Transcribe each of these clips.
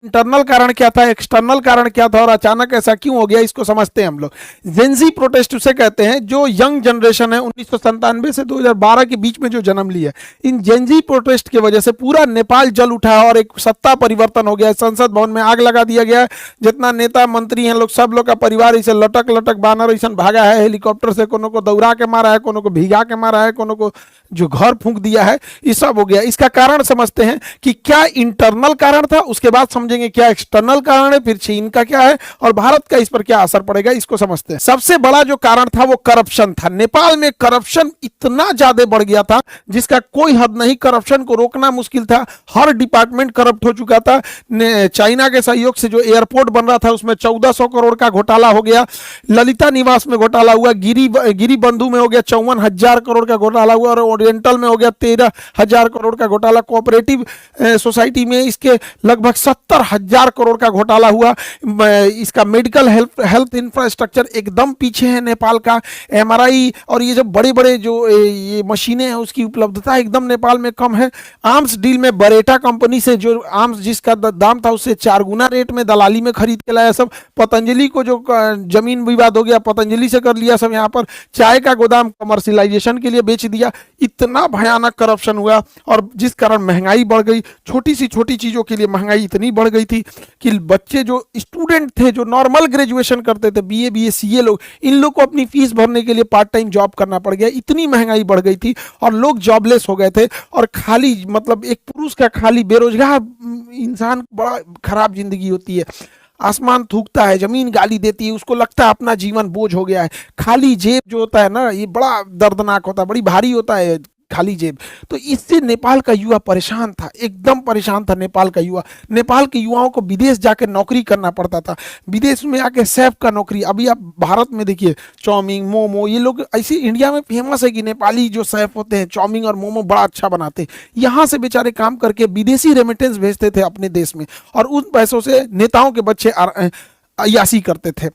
Internal कारण क्या था, एक्सटर्नल कारण क्या था, और अचानक ऐसा क्यों हो गया, इसको समझते हैं हम लोग। जेंजी प्रोटेस्ट उसे कहते हैं जो यंग जनरेशन है 1997 से 2012 के बीच में जो जन्म लिया। इन जेंजी प्रोटेस्ट की वजह से पूरा नेपाल जल उठा और एक सत्ता परिवर्तन हो गया। संसद भवन में आग लगा दिया गया। जितना नेता मंत्री हैं लोग, सब लोग का परिवार इसे लटक लटक बानर ऐसा भागा है हेलीकॉप्टर से, कोनो को दौड़ा के मारा है, कोनो को भिगा के मारा है, कोनो को जो घर फूंक दिया है, ये सब हो गया। इसका कारण समझते हैं कि क्या इंटरनल कारण था, उसके बाद समझेंगे क्या एक्सटर्नल कारण है, फिर चीन का क्या है और भारत का इस पर क्या असर पड़ेगा, इसको समझते हैं। सबसे बड़ा जो कारण था वो करप्शन था। नेपाल में करप्शन इतना ज्यादा बढ़ गया था जिसका कोई हद नहीं। करप्शन को रोकना मुश्किल था, हर डिपार्टमेंट करप्ट हो चुका था। चाइना के सहयोग से जो एयरपोर्ट बन रहा था उसमें 1400 करोड़ का घोटाला हो गया। ललिता निवास में घोटाला हुआ, गिरी बंधु में हो गया 54,000 करोड़ का घोटाला हुआ, और ओरिएंटल में हो गया 13,000 करोड़ का घोटाला। कोऑपरेटिव सोसाइटी में इसके लगभग 70,000 करोड़ का घोटाला हुआ। इसका मेडिकल हेल्थ इंफ्रास्ट्रक्चर एकदम पीछे है नेपाल का। एमआरआई और ये जो बड़े बड़े जो ये मशीनें हैं उसकी उपलब्धता एकदम नेपाल में कम है। आर्म्स डील में बरेटा कंपनी से जो आर्म्स जिसका दाम था उससे 4 गुना रेट में दलाली में खरीद के लाया सब। पतंजलि को जो जमीन विवाद हो गया पतंजलि से कर लिया सब। यहाँ पर चाय का गोदाम कमर्शियलाइजेशन के लिए बेच दिया। इतना भयानक करप्शन हुआ और जिस कारण महंगाई बढ़ गई। छोटी सी छोटी चीजों के लिए महंगाई इतनी बढ़ गई थी कि बच्चे जो स्टूडेंट थे जो नॉर्मल ग्रेजुएशन करते थे, बीए बीए सीए लोग, इन लोग को अपनी फीस भरने के लिए पार्ट टाइम जॉब करना पड़ गया। इतनी महंगाई बढ़ गई थी और लोग जॉबलेस हो गए थे। और खाली मतलब एक पुरुष का खाली बेरोजगार इंसान बड़ा खराब जिंदगी होती है। आसमान थूकता है, जमीन गाली देती है, उसको लगता है अपना जीवन बोझ हो गया है। खाली जेब जो होता है ना, ये बड़ा दर्दनाक होता है, बड़ी भारी होता है खाली जेब। तो इससे नेपाल का युवा परेशान था, एकदम परेशान था नेपाल का युवा। नेपाल के युवाओं को विदेश जाकर नौकरी करना पड़ता था, विदेश में आके शेफ का नौकरी। अभी आप भारत में देखिए चाउमीन मोमो, ये लोग ऐसे इंडिया में फेमस है कि नेपाली जो शेफ होते हैं चाउमीन और मोमो बड़ा अच्छा बनाते हैं। यहाँ से बेचारे काम करके विदेशी रेमिटेंस भेजते थे अपने देश में और उन पैसों से नेताओं के बच्चे अयासी करते थे।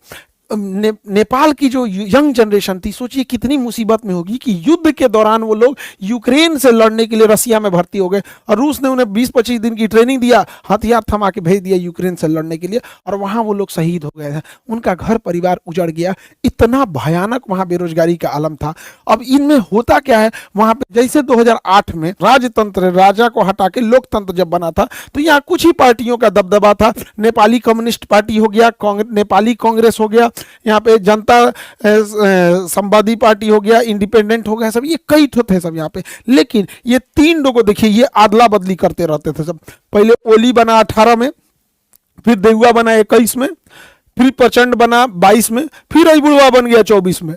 नेपाल की जो यंग जनरेशन थी, सोचिए कितनी मुसीबत में होगी कि युद्ध के दौरान वो लोग यूक्रेन से लड़ने के लिए रसिया में भर्ती हो गए और रूस ने उन्हें 20-25 दिन की ट्रेनिंग दिया, हथियार थमा के भेज दिया यूक्रेन से लड़ने के लिए, और वहां वो लोग शहीद हो गए थे। उनका घर परिवार उजड़ गया। इतना भयानक वहां बेरोजगारी का आलम था। अब इनमें होता क्या है, वहां पे जैसे 2008 में राजतंत्र, राजा को हटा के लोकतंत्र जब बना था तो यहाँ कुछ ही पार्टियों का दबदबा था। नेपाली कम्युनिस्ट पार्टी हो गया, नेपाली कांग्रेस हो गया, यहाँ पे जनता संवादी पार्टी हो गया, इंडिपेंडेंट हो गया, सब ये कई ठो थे सब यहाँ पे। लेकिन ये 3 लोगों देखिए ये आदला बदली करते रहते थे सब। पहले ओली बना 18 में, फिर देहुआ बना 21 में, फिर प्रचंड बना 22 में, फिर अबुढ़वा बन गया 24 में।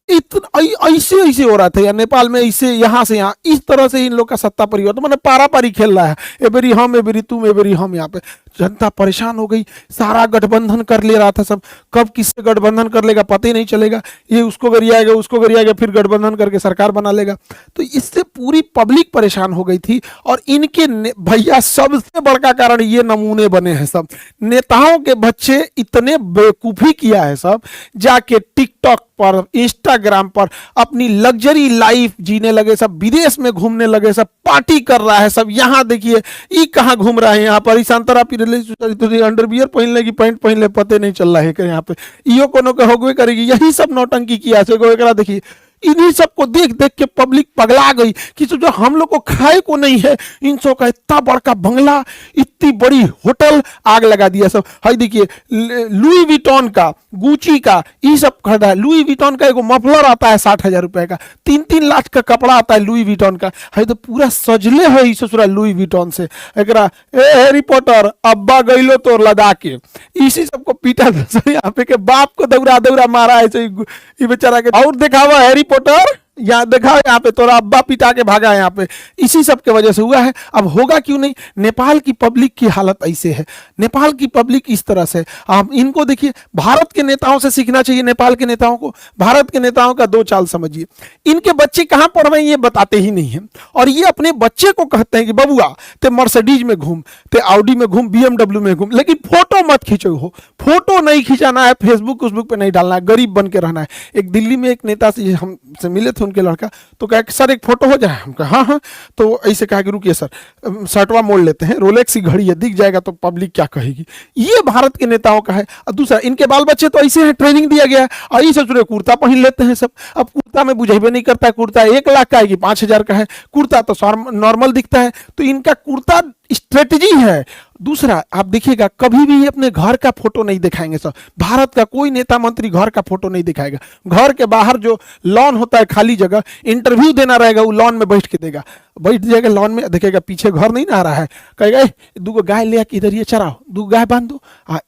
इतना ऐसे ऐसे हो रहा था यार नेपाल में, ऐसे यहाँ से यहाँ, इस तरह से इन लोग का सत्ता परिवर्तन मैंने पारा पारी खेल रहा है। एबेरी हम, एबेरी तुम, एबेरी हम। यहाँ पे जनता परेशान हो गई, सारा गठबंधन कर ले रहा था सब। कब किससे गठबंधन कर लेगा पता ही नहीं चलेगा, ये उसको गरियाएगा उसको गरियाएगा, फिर गठबंधन करके सरकार बना लेगा। तो इससे पूरी पब्लिक परेशान हो गई थी। और इनके भैया सबसे बड़का कारण ये नमूने बने हैं सब। नेताओं के बच्चे इतने बेवकूफ़ी किया है सब, जाके टिकटॉक पर, इंस्टाग्राम पर अपनी लग्जरी लाइफ जीने लगे सब, विदेश में घूमने लगे सब, पार्टी कर रहा है सब। यहाँ देखिए ये कहाँ घूम रहा है, यहाँ पर संतरा अंडरवियर पहन लेगी, पैंट पहन ले, पते नहीं चल रहा है कि यहाँ पे इो कोनो के होगवे करेगी। यही सब नौटंकी किया से देखिए। इन्हीं सबको देख देख के पब्लिक पगला गई कि जो हम लोग को खाए को नहीं है, इन सब का इतना बड़का बंगला, इतनी बड़ी होटल, आग लगा दिया सब। हाय देखिए लुई विटॉन का, गुची का, ये सब खरीदा है। लुई विटॉन का एगो मफलर आता है 60,000 रुपए का, 3-3 लाख का कपड़ा आता है लुई विटॉन का। है तो पूरा सजले है इस ससुरा लुई विटॉन से। एकरा ए हैरी पॉटर अब्बा गइलो तो लदा के, इसी सबको पीटा था यहाँ पे के बाप को दौरा दौरा मारा है ये बेचारा के। और दिखावा हैरी पॉटर, यहाँ देखा यहाँ पे तोरा अब्बा पिटा के भागा है यहाँ पे, इसी सब के वजह से हुआ है। अब होगा क्यों नहीं, नेपाल की पब्लिक की हालत ऐसे है, नेपाल की पब्लिक इस तरह से। आप इनको देखिए, भारत के नेताओं से सीखना चाहिए नेपाल के नेताओं को। भारत के नेताओं का 2 चाल समझिए। इनके बच्चे कहाँ पढ़ रहे हैं ये बताते ही नहीं है, और ये अपने बच्चे को कहते हैं कि बबुआ ते मर्सिडीज में घूम, ते ऑडी में घूम, BMW में घूम, लेकिन फोटो मत खींचो हो। फोटो नहीं खिंचाना है, फेसबुक पे नहीं डालना है, गरीब बन के रहना है। एक दिल्ली में एक नेता से हमसे मिले थे, उनके लड़का, तो कहा कि सर एक फोटो हो जाए, हम कहा हाँ हाँ, तो ऐसे कहा कि रुकिए सर शर्टवा मोड़ लेते हैं, रोलेक्स की घड़ी है, दिख जाएगा तो पब्लिक क्या कहेगी। ये भारत के नेताओं का है। और दूसरा, इनके बाल बच्चे तो ऐसे हैं, ट्रेनिंग दिया गया है, और ये ससुरे कुर्ता पहन लेते हैं सब। अब कुर्ता में बुझेबे नहीं करता है, कुर्ता 1 लाख का है कि 5,000 का है, कुर्ता तो नॉर्मल दिखता है, तो इनका कुर्ता स्ट्रेटजी है। दूसरा, आप देखिएगा कभी भी अपने घर का फोटो नहीं दिखाएंगे सर, भारत का कोई नेता मंत्री घर का फोटो नहीं दिखाएगा। घर के बाहर जो लॉन होता है, खाली जगह, इंटरव्यू देना रहेगा, वो लॉन में बैठ के देगा, बैठ जाएगा लॉन में, देखेगा पीछे घर नहीं ना आ रहा है, कहेगा दूगो गाय ले आके इधर ये चराओ, दो गाय बांध दो,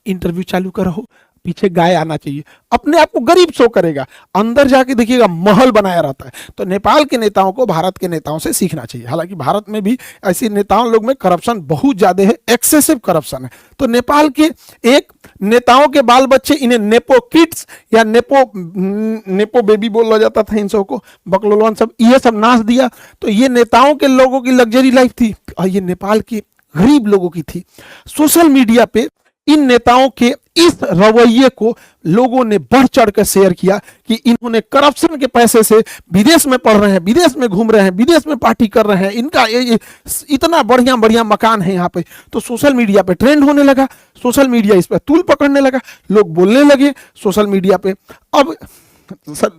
इंटरव्यू चालू करो, पीछे गाय आना चाहिए, अपने आप को गरीब शो करेगा, अंदर जाके देखिएगा महल बनाया रहता है। तो नेपाल के नेताओं को भारत के नेताओं से सीखना चाहिए। हालांकि भारत में भी ऐसे नेताओं लोग में करप्शन बहुत ज्यादा है, एक्सेसिव करप्शन है। तो नेपाल के एक नेताओं के बाल बच्चे, इन्हें नेपो किड्स या नेपो बेबी बोला जाता था इन सबको, बकलोलवन सब, ये सब नाच दिया। तो ये नेताओं के लोगों की लग्जरी लाइफ थी, और ये नेपाल के गरीब लोगों की थी। सोशल मीडिया पे इन नेताओं के इस रवैये को लोगों ने बढ़ चढ़ कर शेयर किया कि इन्होंने करप्शन के पैसे से विदेश में पढ़ रहे हैं, विदेश में घूम रहे हैं, विदेश में पार्टी कर रहे हैं, इनका ये इतना बढ़िया बढ़िया मकान है यहाँ पे। तो सोशल मीडिया पे ट्रेंड होने लगा, सोशल मीडिया इस पर तूल पकड़ने लगा, लोग बोलने लगे सोशल मीडिया पे। अब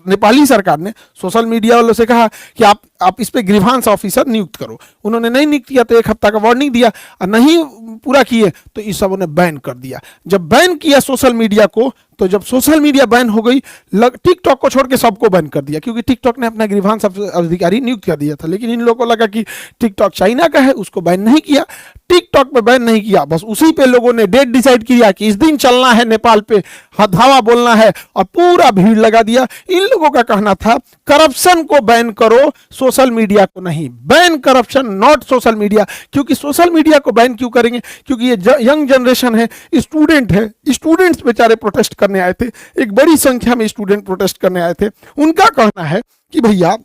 नेपाली सरकार ने सोशल मीडिया वालों से कहा कि आप इस पे ग्रीवांस ऑफिसर नियुक्त करो। उन्होंने नहीं नियुक्त किया तो 1 हफ्ता का वार्निंग दिया, और नहीं पूरा किए तो इस सब ने बैन कर दिया। जब बैन किया सोशल मीडिया को, तो जब सोशल मीडिया बैन हो गई, टिकटॉक को छोड़ के सबको बैन कर दिया, क्योंकि टिकटॉक ने अपना ग्रीवांस अधिकारी नियुक्त कर दिया था। लेकिन इन लोगों को लगा कि टिकटॉक चाइना का है, उसको बैन नहीं किया, टिकटॉक पे बैन नहीं किया, बस उसी पे लोगों ने डेट डिसाइड किया कि इस दिन चलना है नेपाल पे, हथावा बोलना है, और पूरा भीड़ लगा दिया। इन लोगों का कहना था करप्शन को बैन करो, सोशल मीडिया को नहीं। Ban corruption, not social media. क्योंकि सोशल मीडिया को बैन क्यों करेंगे? क्योंकि ये यंग जनरेशन है, स्टूडेंट है, स्टूडेंट्स बेचारे प्रोटेस्ट करने आए थे, एक बड़ी संख्या में स्टूडेंट प्रोटेस्ट करने आए थे। उनका कहना है कि भैया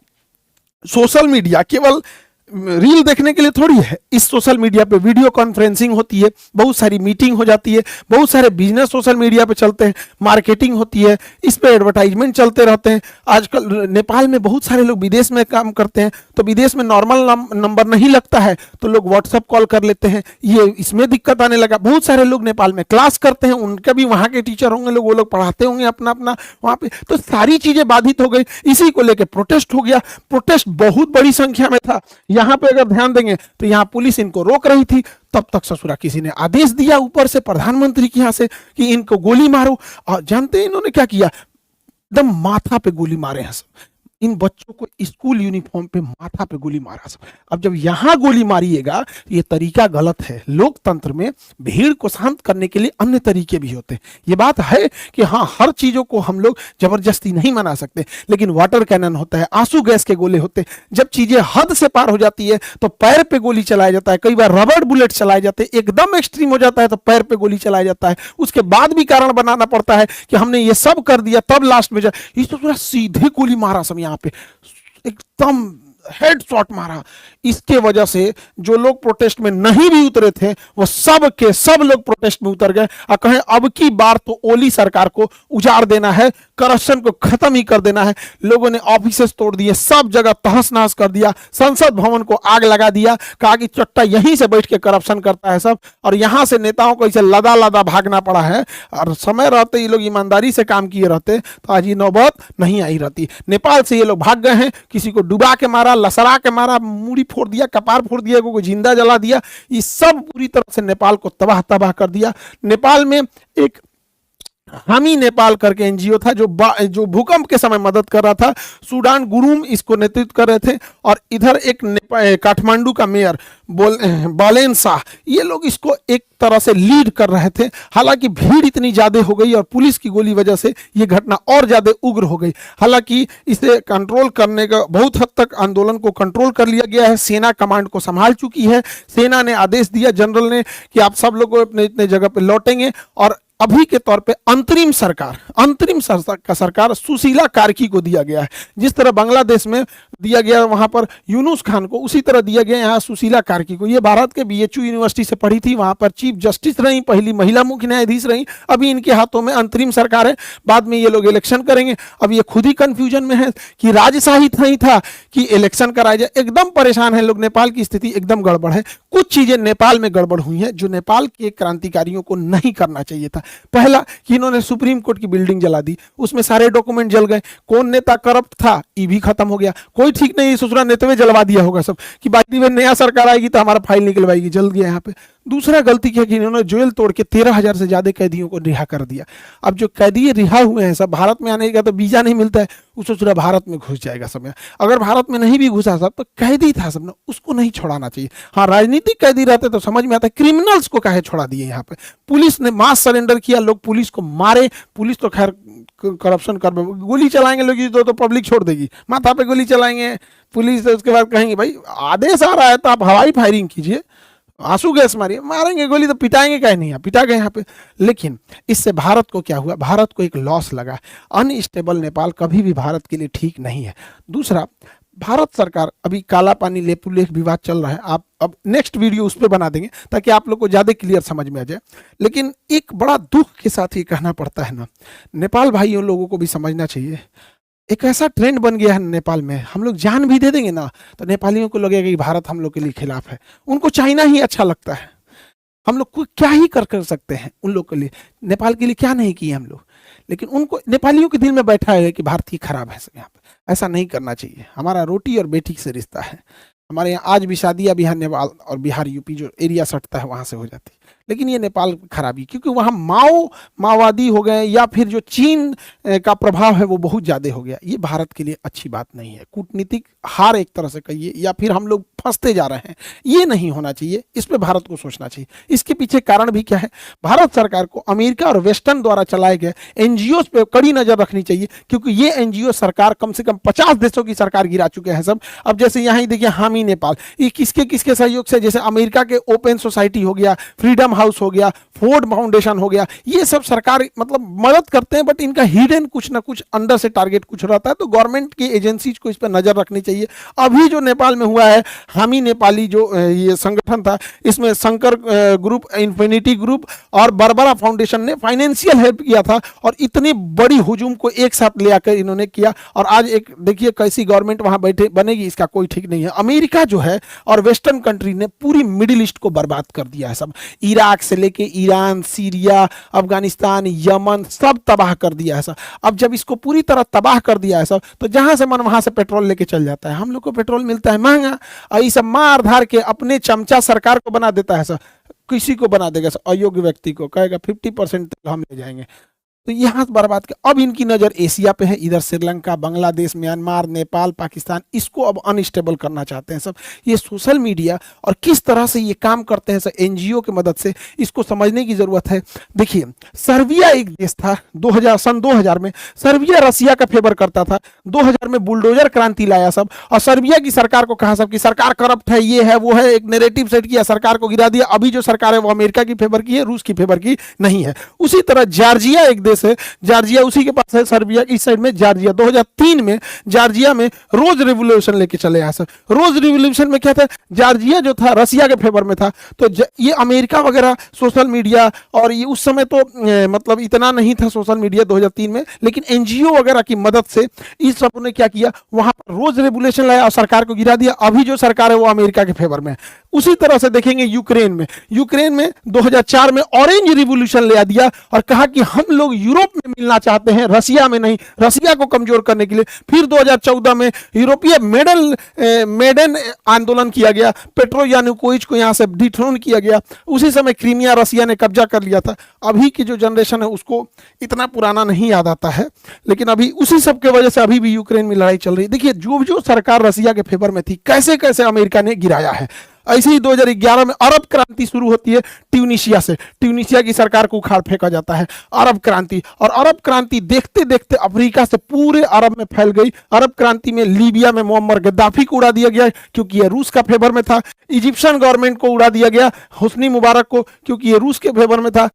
सोशल मीडिया केवल रील देखने के लिए थोड़ी है, इस सोशल मीडिया पे वीडियो कॉन्फ्रेंसिंग होती है, बहुत सारी मीटिंग हो जाती है, बहुत सारे बिजनेस सोशल मीडिया पे चलते हैं, मार्केटिंग होती है, इस पे एडवर्टाइजमेंट चलते रहते हैं। आजकल नेपाल में बहुत सारे लोग विदेश में काम करते हैं, तो विदेश में नॉर्मल नंबर नहीं लगता है, तो लोग व्हाट्सएप कॉल कर लेते हैं, ये इसमें दिक्कत आने लगा। बहुत सारे लोग नेपाल में क्लास करते हैं, उनके भी वहाँ के टीचर होंगे लोग, वो लोग पढ़ाते होंगे अपना अपना वहाँ पे, तो सारी चीजें बाधित हो गई। इसी को लेकर प्रोटेस्ट हो गया। प्रोटेस्ट बहुत बड़ी संख्या में था। यहाँ पे अगर ध्यान देंगे तो यहाँ पुलिस इनको रोक रही थी, तब तक ससुरा किसी ने आदेश दिया ऊपर से, प्रधानमंत्री के यहाँ से, कि इनको गोली मारो। और जानते हैं इन्होंने क्या किया? एकदम माथा पे गोली मारे हैं सब। इन बच्चों को स्कूल यूनिफॉर्म पे माथा पे गोली मारा सब। अब जब यहां गोली मारिएगा, ये तरीका गलत है। लोकतंत्र में भीड़ को शांत करने के लिए अन्य तरीके भी होते हैं। ये बात है कि हाँ, हर चीजों को हम लोग जबरदस्ती नहीं मना सकते, लेकिन वाटर कैनन होता है, आंसू गैस के गोले होते हैं। जब चीजें हद से पार हो जाती है तो पैर पे गोली चलाया जाता है, कई बार रबड़ बुलेट चलाए जाते हैं, एकदम एक्सट्रीम हो जाता है तो पैर पे गोली चलाया जाता है। उसके बाद भी कारण बनाना पड़ता है कि हमने ये सब कर दिया, तब लास्ट में इस तो पूरा सीधे गोली मारा सब, यहाँ पे एकदम हेड शॉट मारा। इसके वजह से जो लोग प्रोटेस्ट में नहीं भी उतरे थे, वो सब के सब लोग प्रोटेस्ट में उतर गए और कहें अब की बार तो ओली सरकार को उजाड़ देना है, करप्शन को खत्म ही कर देना है। लोगों ने ऑफिसेस तोड़ दिए, सब जगह तहस नहस कर दिया, संसद भवन को आग लगा दिया, कहा कि चट्टा यहीं से बैठ के करप्शन करता है सब, और यहां से नेताओं को इसे लदा लदा भागना पड़ा है। और समय रहते ये लोग ईमानदारी से काम किए रहते तो आज ये नौबत नहीं आई रहती। नेपाल से ये लोग भाग गए हैं, किसी को डुबा के मारा, लसड़ा के मारा, मूड़ी फोड़ दिया, कपार फोड़ दिया, को जिंदा जला दिया। ये सब पूरी तरह से नेपाल को तबाह तबाह कर दिया। नेपाल में एक हामी नेपाल करके एनजीओ था जो भूकंप के समय मदद कर रहा था। सूडान गुरुम इसको नेतृत्व कर रहे थे, और इधर एक काठमांडू का मेयर बालेन शाह, ये लोग इसको एक तरह से लीड कर रहे थे। हालांकि भीड़ इतनी ज्यादा हो गई और पुलिस की गोली वजह से ये घटना और ज्यादा उग्र हो गई। हालांकि इसे कंट्रोल करने का बहुत हद तक आंदोलन को कंट्रोल कर लिया गया है। सेना कमांड को संभाल चुकी है। सेना ने आदेश दिया जनरल ने कि आप सब लोग अपने इतने जगह पे लौटेंगे, और अभी के तौर पे अंतरिम सरकार सुशीला कार्की को दिया गया है। जिस तरह बांग्लादेश में दिया गया वहां पर यूनुस खान को, उसी तरह दिया गया यहाँ सुशीला कार्की को। ये भारत के बीएचयू यूनिवर्सिटी से पढ़ी थी, वहां पर चीफ जस्टिस रही, पहली महिला मुख्य न्यायाधीश रही। अभी इनके हाथों में अंतरिम सरकार है, बाद में ये लोग इलेक्शन करेंगे। अब ये खुद ही कंफ्यूजन में है कि राजशाही नहीं था कि इलेक्शन कराया जाए। एकदम परेशान है लोग, नेपाल की स्थिति एकदम गड़बड़ है। कुछ चीजें नेपाल में गड़बड़ हुई हैं जो नेपाल के क्रांतिकारियों को नहीं करना चाहिए था। पहला कि इन्होंने सुप्रीम कोर्ट की बिल्डिंग जला दी, उसमें सारे डॉक्यूमेंट जल गए। कौन नेता करप्ट था ये भी खत्म हो गया। कोई ठीक नहीं, ससुरा नेता जलवा दिया होगा सब कि बाकी में नया सरकार आएगी तो हमारा फाइल निकलवाएगी, जल गया यहाँ पे। दूसरा गलती क्या कि इन्होंने जेल तोड़ के 13,000 से ज्यादा कैदियों को रिहा कर दिया। अब जो कैदी रिहा हुए हैं सब, भारत में आने का तो वीजा नहीं मिलता है, उसको ससुरा भारत में घुस जाएगा सब। अगर भारत में नहीं भी घुसा सब तो कैदी था सब, उसको नहीं छोड़ाना चाहिए। हाँ, राजनीतिक कैदी रहते तो समझ में आता है, क्रिमिनल्स को काहे छोड़ा दिए यहाँ पे। पुलिस ने मास सरेंडर किया, लोग पुलिस को मारे। पुलिस तो खैर करप्शन कर, गोली चलाएंगे लोग तो पब्लिक छोड़ देगी, माथा पे गोली चलाएंगे पुलिस। उसके बाद कहेंगे भाई आदेश आ रहा है तो आप हवाई फायरिंग कीजिए, आंसू गैस मारिए, मारेंगे गोली तो पिटाएंगे कहीं नहीं, पिटा गए यहाँ पे। लेकिन इससे भारत को क्या हुआ, भारत को एक लॉस लगा। अनस्टेबल नेपाल कभी भी भारत के लिए ठीक नहीं है। दूसरा, भारत सरकार अभी काला पानी लेपुलेख विवाद चल रहा है, आप अब नेक्स्ट वीडियो उस पर बना देंगे ताकि आप लोग को ज़्यादा क्लियर समझ में आ जाए। लेकिन एक बड़ा दुख के साथ ये कहना पड़ता है ना, नेपाल भाइयों लोगों को भी समझना चाहिए। एक ऐसा ट्रेंड बन गया है नेपाल में, हम लोग जान भी दे देंगे ना तो नेपालियों को लगेगा कि भारत हम लोग के लिए खिलाफ है। उनको चाइना ही अच्छा लगता है। हम लोग को क्या ही कर सकते हैं उन लोग के लिए, नेपाल के लिए क्या नहीं किए हम लोग। लेकिन उनको नेपालियों के दिल में बैठा है कि भारत ही खराब है यहाँ पे। ऐसा नहीं करना चाहिए। हमारा रोटी और बेटी से रिश्ता है। हमारे यहाँ आज भी शादियाँ बिहार नेपाल और बिहार यूपी जो एरिया सटता है वहाँ से हो जाती है। लेकिन ये नेपाल खराबी, क्योंकि वहाँ माओवादी हो गए या फिर जो चीन का प्रभाव है वो बहुत ज़्यादा हो गया। ये भारत के लिए अच्छी बात नहीं है। कूटनीतिक हार एक तरह से कहिए, या फिर हम लोग फंसते जा रहे हैं, ये नहीं होना चाहिए। इस पर भारत को सोचना चाहिए। इसके पीछे कारण भी क्या है, भारत सरकार को अमेरिका और वेस्टर्न द्वारा चलाए गए एनजीओ पे कड़ी नजर रखनी चाहिए, क्योंकि ये एनजीओ सरकार कम से कम 50 देशों की सरकार गिरा चुके हैं सब। अब जैसे यहाँ ही देखिए हामी नेपाल, ये किसके किसके सहयोग से, जैसे अमेरिका के ओपन सोसाइटी हो गया, फ्रीडम हाउस हो गया, फोर्ड फाउंडेशन हो गया, ये सब सरकार मतलब मदद करते हैं, बट इनका हिडन कुछ ना कुछ अंदर से टारगेट कुछ रहता है। तो गवर्नमेंट की एजेंसीज को इस पर नजर रखनी चाहिए। अभी जो नेपाल में हुआ है, हामी नेपाली जो ये संगठन था, इसमें शंकर ग्रुप, इन्फिनिटी ग्रुप और बरबरा फाउंडेशन ने फाइनेंशियल हेल्प किया था, और इतनी बड़ी हुजूम को एक साथ ले आकर इन्होंने किया। और आज एक देखिए कैसी गवर्नमेंट वहां बैठे बनेगी, इसका कोई ठीक नहीं है। अमेरिका जो है और वेस्टर्न कंट्री ने पूरी मिडिल ईस्ट को बर्बाद कर दिया है सब। इराक से लेके ईरान, सीरिया, अफगानिस्तान, यमन, सब तबाह कर दिया है सब। अब जब इसको पूरी तरह तबाह कर दिया है सब, तो जहां से मन वहां से पेट्रोल लेके चल जाता है। हम लोग को पेट्रोल मिलता है महंगा, और ये सब मार धार के अपने चमचा सरकार को बना देता है सब। किसी को बना देगा सब, अयोग्य व्यक्ति को कहेगा 50% हम ले जाएंगे। तो यहाँ बर्बाद के अब इनकी नज़र एशिया पे है। इधर श्रीलंका, बांग्लादेश, म्यांमार, नेपाल, पाकिस्तान, इसको अब अनस्टेबल करना चाहते हैं सब। ये सोशल मीडिया और किस तरह से ये काम करते हैं सब एनजीओ की मदद से, इसको समझने की ज़रूरत है। देखिए, सर्बिया एक देश था, सन 2000 में सर्बिया रसिया का फेवर करता था। 2000 में बुलडोजर क्रांति लाया सब, और सर्बिया की सरकार को कहा सब कि सरकार करप्ट है, ये है वो है, एक नैरेटिव सेट किया, सरकार को गिरा दिया। अभी जो सरकार है वो अमेरिका की फेवर की है, रूस की फेवर की नहीं है। उसी तरह जॉर्जिया एक देश है, जॉर्जिया उसी के पास है, सर्बिया की साइड में जॉर्जिया। 2003 में जॉर्जिया में रोज रेवोल्यूशन लेके चले आए सर। रोज रेवोल्यूशन में क्या था, जॉर्जिया जो था रसिया के फेवर में था। तो ये अमेरिका वगैरह सोशल मीडिया, और ये उस समय तो मतलब इतना नहीं था सोशल मीडिया 2003 में, लेकिन एनजीओ वगैरह की मदद से इस सब ने क्या किया, वहां पर रोज रेवोल्यूशन लाया और सरकार को गिरा दिया। अभी जो सरकार है वो अमेरिका के फेवर में है। उसी तरह से देखेंगे यूक्रेन में 2004 में ऑरेंज रिवोल्यूशन ले दिया और कहा कि हम लोग यूरोप में मिलना चाहते हैं, रसिया में नहीं, रसिया को कमजोर करने के लिए। फिर 2014 में यूरोपीय मेडन आंदोलन किया गया, पेट्रो यानुकोविच को यहां से डिथ्रोन किया गया। उसी समय क्रीमिया रसिया ने कब्जा कर लिया था। अभी की जो जनरेशन है उसको इतना पुराना नहीं याद आता है, लेकिन अभी उसी सब के वजह से अभी भी यूक्रेन में लड़ाई चल रही है। देखिए, जो सरकार रसिया के फेवर में थी, कैसे कैसे अमेरिका ने गिराया है। ऐसे ही 2011 में अरब क्रांति शुरू होती है ट्यूनीशिया से। ट्यूनीशिया की सरकार को उखाड़ फेंका जाता है, अरब क्रांति। और अरब क्रांति देखते देखते अफ्रीका से पूरे अरब में फैल गई। अरब क्रांति में लीबिया में मुअम्मर गद्दाफी को उड़ा दिया गया क्योंकि ये रूस का फेवर में था। इजिप्शियन गवर्नमेंट को उड़ा दिया गया, हुस्नी मुबारक को, क्योंकि ये रूस के फेवर में था।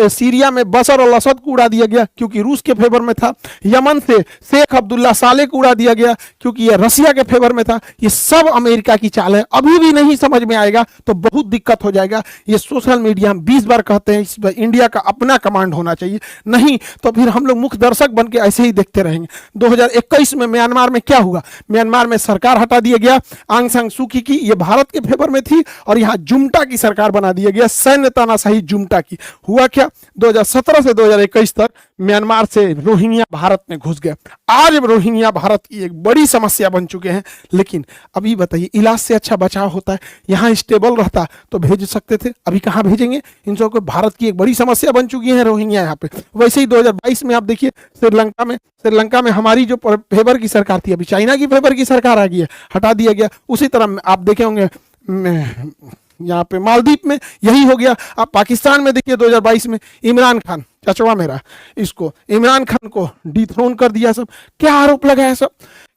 सीरिया में बशर अल असद को उड़ा दिया गया क्योंकि रूस के फेवर में था। यमन से शेख अब्दुल्ला साले को उड़ा दिया गया क्योंकि ये रसिया के फेवर में था। ये सब अमेरिका की चाल है। अभी भी नहीं समझ में आएगा तो बहुत दिक्कत हो जाएगा। ये सोशल मीडिया हम 20 बार कहते हैं इस पर इंडिया का अपना कमांड होना चाहिए, नहीं तो फिर हम लोग मुख्य दर्शक बन के ऐसे ही देखते रहेंगे। 2021 में म्यांमार में क्या हुआ? म्यांमार में सरकार हटा दिया गया आंग सान सू की, ये भारत के फेवर में थी, और यहाँ जुम्टा की सरकार बना दिया गया, सैन्य तानाशाही जुम्टा की। हुआ क्या? 2017 से 2021 तक म्यांमार से रोहिंग्या भारत में घुस गए। आज रोहिंग्या भारत की एक बड़ी समस्या बन चुके हैं। लेकिन अभी बताइए, इलाज से अच्छा बचाव होता है। यहाँ स्टेबल रहता तो भेज सकते थे, अभी कहाँ भेजेंगे? इन सबको भारत की एक बड़ी समस्या बन चुकी है रोहिंग्या यहाँ पे। वैसे ही 2022 में आप देखिए श्रीलंका में हमारी जो फेवर की सरकार थी, अभी चाइना की फेवर की सरकार आ गई है, हटा दिया गया। उसी तरह आप देखे होंगे यहाँ पे मालदीव में यही हो गया। आप पाकिस्तान में देखिए 2022 में इमरान खान, चचवा मेरा, इसको इमरान खान को डिथ्रोन कर दिया। सब क्या आरोप लगाया? सब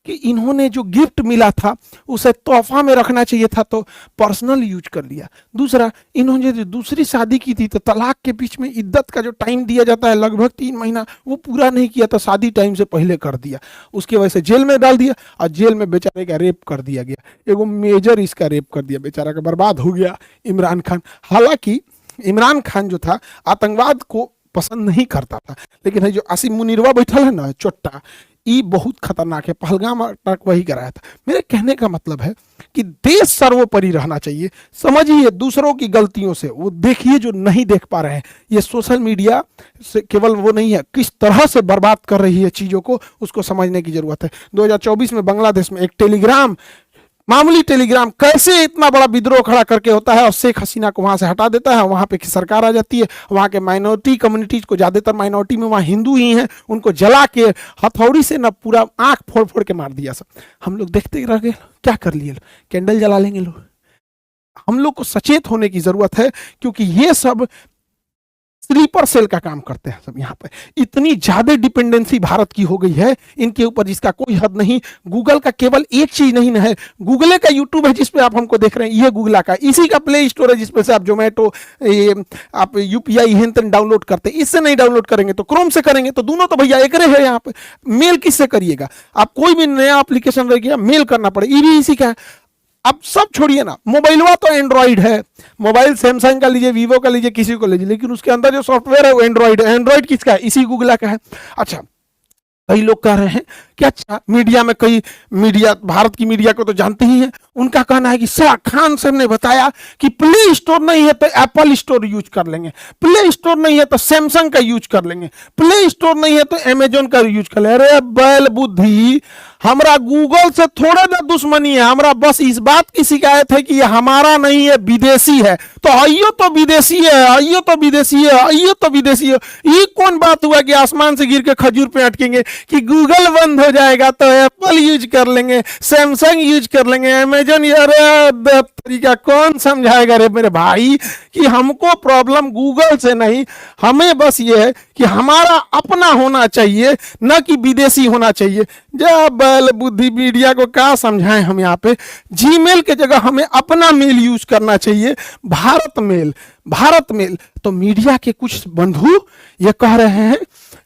कि इन्होंने जो गिफ्ट मिला था उसे तोहफा में रखना चाहिए था तो पर्सनल यूज कर लिया। दूसरा, इन्होंने जो दूसरी शादी की थी तो तलाक के बीच में इद्दत का जो टाइम दिया जाता है लगभग 3 महीना, वो पूरा नहीं किया तो शादी टाइम से पहले कर दिया। उसकी वजह से जेल में डाल दिया और जेल में बेचारे का रेप कर दिया गया। एगो मेजर इसका रेप कर दिया, बेचारा का बर्बाद हो गया इमरान खान। हालांकि इमरान खान जो था आतंकवाद को पसंद नहीं करता था, लेकिन है जो आसिम मुनीरवा बैठल है ना चोट्टा, ये बहुत खतरनाक है। पहलगाम अटैक वही कराया था। मेरे कहने का मतलब है कि देश सर्वोपरि रहना चाहिए। समझिए दूसरों की गलतियों से, वो देखिए जो नहीं देख पा रहे हैं। ये सोशल मीडिया से केवल वो नहीं है, किस तरह से बर्बाद कर रही है चीजों को, उसको समझने की जरूरत है। 2024 में बांग्लादेश में एक टेलीग्राम, मामूली टेलीग्राम कैसे इतना बड़ा विद्रोह खड़ा करके होता है और शेख हसीना को वहां से हटा देता है। वहां पे सरकार आ जाती है, वहां के माइनॉरिटी कम्युनिटीज को, ज्यादातर माइनॉरिटी में वहां हिंदू ही हैं, उनको जला के हथौड़ी से ना पूरा आंख फोड़ फोड़ के मार दिया। सब हम लोग देखते रह गए। क्या कर लिए? कैंडल जला लेंगे लोग। हम लोग को सचेत होने की जरूरत है क्योंकि ये सब स्लीपर सेल का काम करते हैं। सब यहाँ पे इतनी ज्यादा डिपेंडेंसी भारत की हो गई है इनके ऊपर जिसका कोई हद नहीं। गूगल का केवल एक चीज नहीं है, गूगल का यूट्यूब है जिसपे आप हमको देख रहे हैं, ये गूगल का। इसी का प्ले स्टोर है जिसपे से आप जोमेटो, आप यूपीआई हेन डाउनलोड करते हैं। इससे नहीं डाउनलोड करेंगे तो क्रोम से करेंगे, तो दोनों तो भैया एक है यहाँ पे। मेल किससे करिएगा आप? कोई भी नया एप्लीकेशन रह गया मेल करना पड़े, ये भी इसी का है। अब सब छोड़िए ना, मोबाइलवा तो एंड्रॉइड है, मोबाइल सैमसंग का लीजिए, वीवो का लीजिए, किसी को लीजिए, लेकिन उसके अंदर जो सॉफ्टवेयर है वो एंड्रॉइड है। एंड्रॉइड किसका है? इसी गूगल का है। अच्छा, कई लोग कह रहे हैं कि अच्छा मीडिया में, कई मीडिया, भारत की मीडिया को तो जानते ही हैं, उनका कहना है कि शाह खान साहब ने बताया कि प्ले स्टोर नहीं है तो एप्पल स्टोर यूज कर लेंगे, प्ले स्टोर नहीं है तो सैमसंग का यूज कर लेंगे, प्ले स्टोर नहीं है तो अमेजोन का यूज कर लेंगे। अरे बैल बुद्धि, हमरा गूगल से थोड़ा ना दुश्मनी है, हमरा बस इस बात की शिकायत है कि ये हमारा नहीं है, विदेशी है। तो आइयो तो विदेशी है, आइयो तो विदेशी है, आइयो तो विदेशी है। ये कौन बात हुआ कि आसमान से गिर के खजूर पे अटकेंगे कि गूगल बंद हो जाएगा तो एप्पल यूज कर लेंगे, सैमसंग यूज कर लेंगे, अमेजन। अरे तरीका कौन समझाएगा रे मेरे भाई कि हमको प्रॉब्लम गूगल से नहीं, हमें बस ये है कि हमारा अपना होना चाहिए, न कि विदेशी होना चाहिए। जब बैल बुद्धि मीडिया को क्या समझाएं हम यहाँ पे। जीमेल के जगह हमें अपना मेल यूज करना चाहिए, भारत मेल, भारत मेल। तो मीडिया के कुछ बंधु ये कह रहे हैं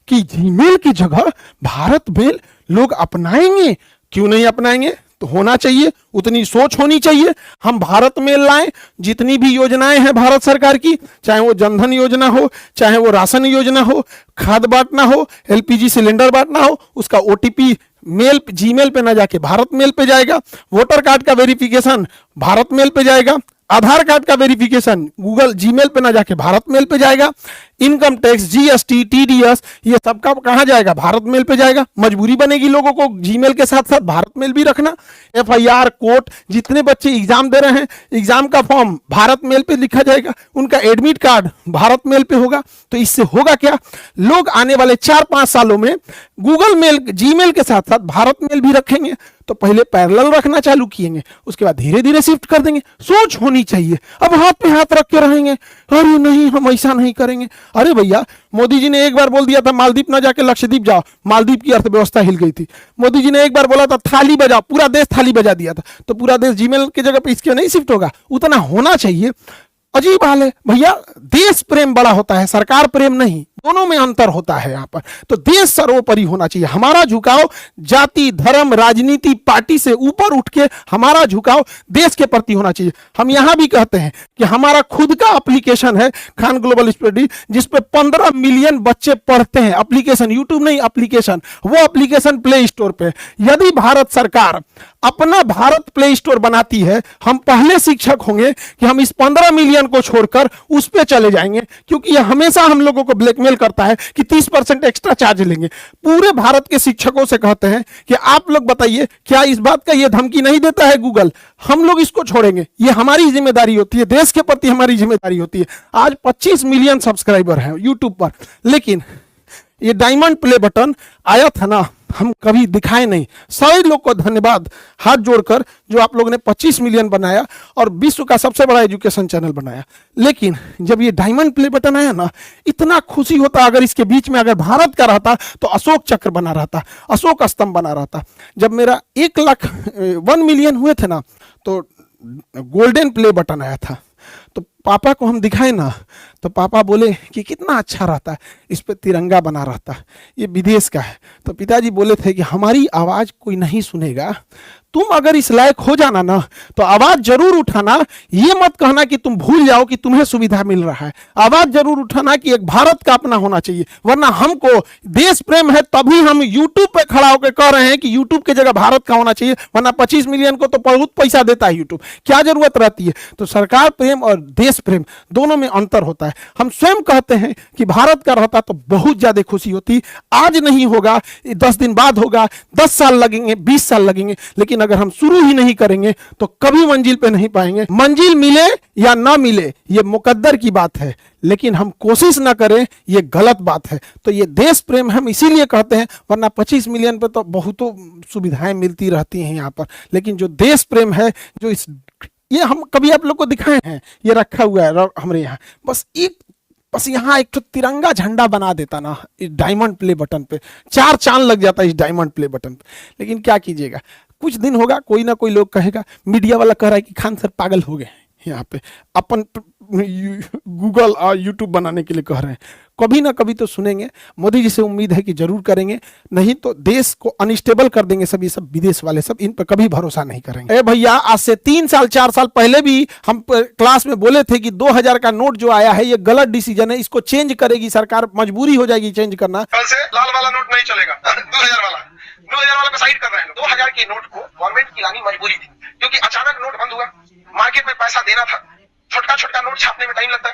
कि जीमेल की जगह भारत मेल लोग अपनाएंगे। क्यों नहीं अपनाएंगे? तो होना चाहिए, उतनी सोच होनी चाहिए। हम भारत मेल लाएं, जितनी भी योजनाएं हैं भारत सरकार की, चाहे वो जनधन योजना हो, चाहे वो राशन योजना हो, खाद बांटना हो, एलपीजी सिलेंडर बांटना हो, उसका ओटीपी मेल, जीमेल पे ना जाके भारत मेल पे जाएगा। वोटर कार्ड का वेरिफिकेशन भारत मेल पे जाएगा। आधार कार्ड का वेरिफिकेशन गूगल जीमेल पे ना जाके भारत मेल पे जाएगा। इनकम टैक्स, जीएसटी, टीडीएस, ये सबका कहां जाएगा? भारत मेल पे जाएगा। मजबूरी बनेगी लोगों को जीमेल के साथ साथ भारत मेल भी रखना। एफआईआर, कोर्ट, जितने बच्चे एग्जाम दे रहे हैं, एग्जाम का फॉर्म भारत मेल पे लिखा जाएगा, उनका एडमिट कार्ड भारत मेल पे होगा। तो इससे होगा क्या? लोग आने वाले 4-5 सालों में गूगल मेल, जीमेल के साथ साथ भारत मेल भी रखेंगे। तो पहले पैरेलल रखना चालू किएंगे, उसके बाद धीरे धीरे शिफ्ट कर देंगे। सोच होनी चाहिए। अब हाथ पे हाथ रख के रहेंगे, अरे नहीं हम ऐसा नहीं करेंगे। अरे भैया, मोदी जी ने एक बार बोल दिया था मालदीप ना जाके लक्षद्वीप जाओ, मालदीप की अर्थव्यवस्था हिल गई थी। मोदी जी ने एक बार बोला था थाली बजाओ, पूरा देश थाली बजा दिया था। तो पूरा देश जीमेल की जगह पे इसके नहीं शिफ्ट होगा? उतना होना चाहिए। अजीब हाल है भैया। देश प्रेम बड़ा होता है, सरकार प्रेम नहीं, दोनों में अंतर होता है यहाँ पर। तो देश सर्वोपरि होना चाहिए। हमारा झुकाव जाति धर्म राजनीति पार्टी से ऊपर उठ के हमारा झुकाव देश के प्रति होना चाहिए। हम यहाँ भी कहते हैं कि हमारा खुद का एप्लीकेशन है खान ग्लोबल स्टडी, जिसपे 15 मिलियन बच्चे पढ़ते हैं। एप्लीकेशन, यूट्यूब नहीं, एप्लीकेशन। वो एप्लीकेशन प्ले स्टोर पे। यदि भारत सरकार अपना भारत प्ले स्टोर बनाती है, हम पहले शिक्षक होंगे कि हम इस 15 मिलियन को छोड़कर उस पे चले जाएंगे, क्योंकि यह हमेशा हम लोगों को ब्लैकमेल करता है कि 30% एक्स्ट्रा चार्ज लेंगे। पूरे भारत के शिक्षकों से कहते हैं कि आप लोग बताइए, क्या इस बात का ये धमकी नहीं देता है गूगल? हम लोग इसको छोड़ेंगे। ये हमारी जिम्मेदारी होती है, देश के प्रति हमारी जिम्मेदारी होती है। आज 25 मिलियन सब्सक्राइबर हैं यूट्यूब पर, लेकिन ये डायमंड प्ले बटन आया था ना, हम कभी दिखाए नहीं। सभी लोग को धन्यवाद हाथ जोड़कर, जो आप लोगों ने 25 मिलियन बनाया और विश्व का सबसे बड़ा एजुकेशन चैनल बनाया। लेकिन जब ये डायमंड प्ले बटन आया ना, इतना खुशी होता। अगर इसके बीच में अगर भारत का रहता तो अशोक चक्र बना रहता, अशोक स्तंभ बना रहता। जब मेरा 1 मिलियन हुए थे ना, तो गोल्डन प्ले बटन आया था। तो पापा को हम दिखाए ना, तो पापा बोले कि कितना अच्छा रहता है, इस पे तिरंगा बना रहता है, ये विदेश का है। तो पिताजी बोले थे कि हमारी आवाज कोई नहीं सुनेगा, तुम अगर इस लायक हो जाना ना तो आवाज जरूर उठाना। ये मत कहना कि तुम भूल जाओ कि तुम्हें सुविधा मिल रहा है। आवाज जरूर उठाना कि एक भारत का अपना होना चाहिए। वरना हमको देश प्रेम है तभी हम यूट्यूब पे खड़ा होकर कह रहे हैं कि यूट्यूब की जगह भारत का होना चाहिए। वरना 25 मिलियन को तो बहुत पैसा देता है यूट्यूब, क्या जरूरत रहती है? तो सरकार प्रेम और देश प्रेम दोनों में अंतर होता है। हम स्वयं कहते हैं कि भारत का रहता तो बहुत ज्यादा खुशी होती। आज नहीं होगा, 10 दिन बाद होगा, 10 साल लगेंगे, 20 साल लगेंगे, लेकिन अगर हम शुरू ही नहीं करेंगे तो कभी मंजिल पे नहीं पाएंगे। मंजिल मिले या ना मिले ये मुकद्दर की बात है, लेकिन हम कोशिश ना करें ये गलत बात है। तो ये देश प्रेम हम इसीलिए कहते हैं। वरना 25 मिलियन पे तो बहुतों सुविधाएं मिलती रहती हैं यहाँ पर, लेकिन जो देश प्रेम है, जो इस ये हम कभी आप लोग को दिखाए हैं, ये रखा हुआ है हमारे यहाँ। बस यहाँ एक तो तिरंगा झंडा बना देता ना इस डायमंड प्ले बटन पे, 4 चांद लग जाता है इस डायमंड प्ले बटन पे। लेकिन क्या कीजिएगा, कुछ दिन होगा, कोई ना कोई लोग कहेगा, मीडिया वाला कह रहा है कि खान सर पागल हो गए यहाँ पे, अपन गूगल और यूट्यूब बनाने के लिए कह रहे हैं। कभी ना कभी तो सुनेंगे। मोदी जी से उम्मीद है कि जरूर करेंगे, नहीं तो देश को अनस्टेबल कर देंगे सब। ये सब विदेश वाले सब, इन पर कभी भरोसा नहीं करेंगे। ए भैया, आज से 3 साल 4 साल पहले भी हम क्लास में बोले थे कि 2000 का नोट जो आया है ये गलत डिसीजन है, इसको चेंज करेगी सरकार, मजबूरी हो जाएगी चेंज करना। कल से लाल वाला नोट नहीं चलेगा, 2000 वाला को साइड कर रहे हैं। 2000 के नोट को गवर्नमेंट की लानी मजबूरी थी, क्योंकि अचानक नोट बंद हुआ, मार्केट में पैसा देना था। छोटका छोटका नोट छापने में टाइम लगता है।